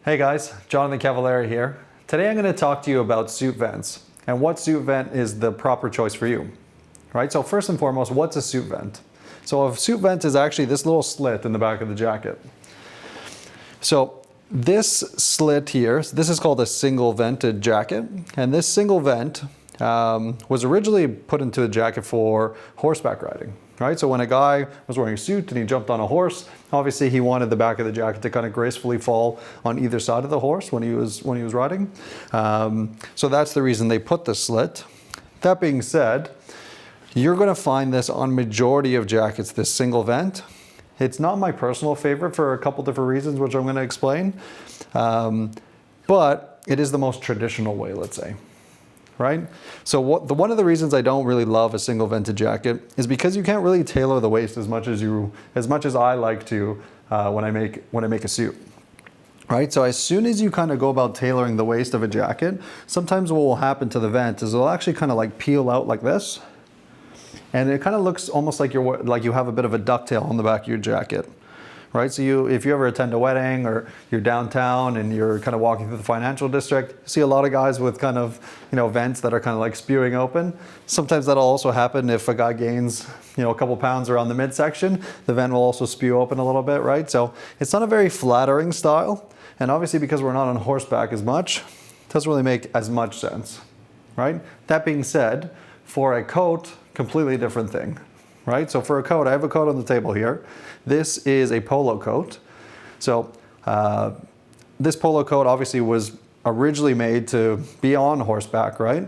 Hey guys, Jonathan Cavallari here. Today I'm going to talk to you about suit vents and what suit vent is the proper choice for you. Right? So first and foremost, what's a suit vent? So a suit vent is actually this little slit in the back of the jacket. So this slit here, this is called a single vented jacket, and this single vent was originally put into a jacket for horseback riding. Right? So when a guy was wearing a suit and he jumped on a horse, obviously he wanted the back of the jacket to kind of gracefully fall on either side of the horse when he was riding. So that's the reason they put the slit. That being said, you're going to find this on majority of jackets, this single vent. It's not my personal favorite for a couple different reasons, which I'm going to explain. But it is the most traditional way, let's say. Right? So one of the reasons I don't really love a single vented jacket is because you can't really tailor the waist as much as I like to when I make a suit. Right? So as soon as you kind of go about tailoring the waist of a jacket, sometimes what will happen to the vent is it'll actually kind of like peel out like this. And it kind of looks almost like you have a bit of a ducktail on the back of your jacket. Right? So if you ever attend a wedding or you're downtown and you're kind of walking through the financial district, you see a lot of guys with kind of, vents that are kind of like spewing open. Sometimes that'll also happen if a guy gains, a couple pounds around the midsection, the vent will also spew open a little bit, right? So it's not a very flattering style. And obviously because we're not on horseback as much, it doesn't really make as much sense, right? That being said, for a coat, completely different thing. Right? So for a coat, I have a coat on the table here. This is a polo coat. So this polo coat obviously was originally made to be on horseback, right?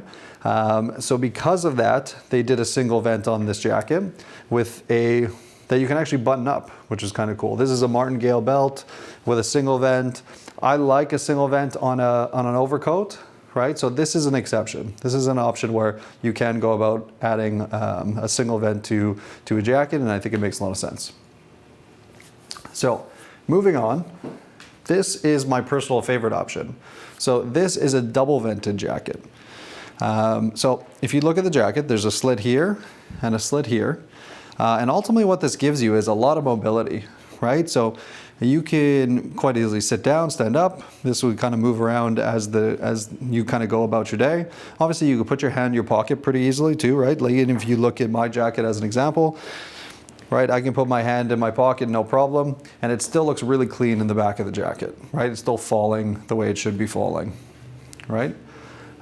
So because of that, they did a single vent on this jacket that you can actually button up, which is kind of cool. This is a martingale belt with a single vent. I like a single vent on an overcoat. Right? So this is an exception. This is an option where you can go about adding a single vent to a jacket, and I think it makes a lot of sense. So moving on, this is my personal favorite option. So this is a double vented jacket. So if you look at the jacket, there's a slit here and a slit here. And ultimately what this gives you is a lot of mobility, right? So you can quite easily sit down, stand up. This would kind of move around as you kind of go about your day. Obviously, you could put your hand in your pocket pretty easily too, right? Like if you look at my jacket as an example, right? I can put my hand in my pocket, no problem, and it still looks really clean in the back of the jacket, right? It's still falling the way it should be falling, right?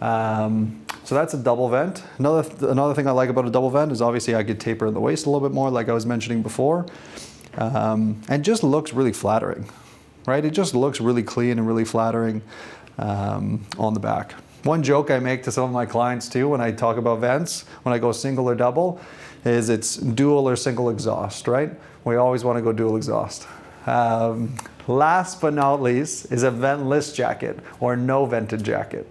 So that's a double vent. Another thing I like about a double vent is obviously I could taper the waist a little bit more, like I was mentioning before. And just looks really flattering, right? It just looks really clean and really flattering on the back. One joke I make to some of my clients too when I talk about vents, when I go single or double, is it's dual or single exhaust, right? We always want to go dual exhaust. Last but not least is a ventless jacket or no vented jacket,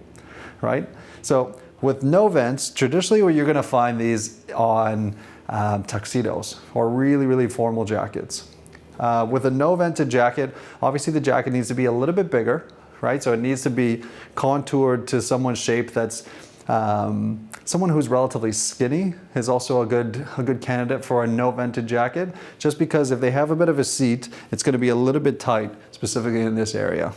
right? So with no vents, traditionally you're going to find these on tuxedos or really, really formal jackets. With a no vented jacket, obviously the jacket needs to be a little bit bigger, right? So it needs to be contoured to someone's shape that's someone who's relatively skinny is also a good candidate for a no vented jacket, just because if they have a bit of a seat, it's going to be a little bit tight, specifically in this area,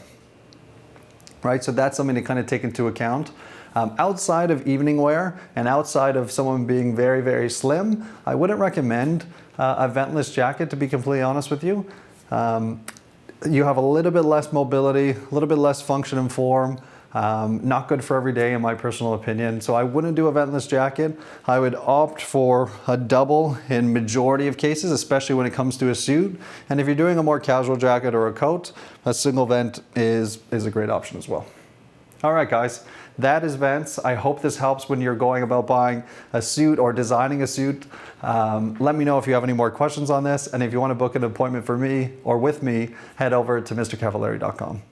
right? So that's something to kind of take into account. Outside of evening wear and outside of someone being very, very slim, I wouldn't recommend a ventless jacket, to be completely honest with you. You have a little bit less mobility, a little bit less function and form. Not good for every day in my personal opinion. So I wouldn't do a ventless jacket. I would opt for a double in majority of cases, especially when it comes to a suit. And if you're doing a more casual jacket or a coat, a single vent is a great option as well. All right, guys, that is vents. I hope this helps when you're going about buying a suit or designing a suit. Let me know if you have any more questions on this. And if you want to book an appointment for me or with me, head over to mrcavallari.com.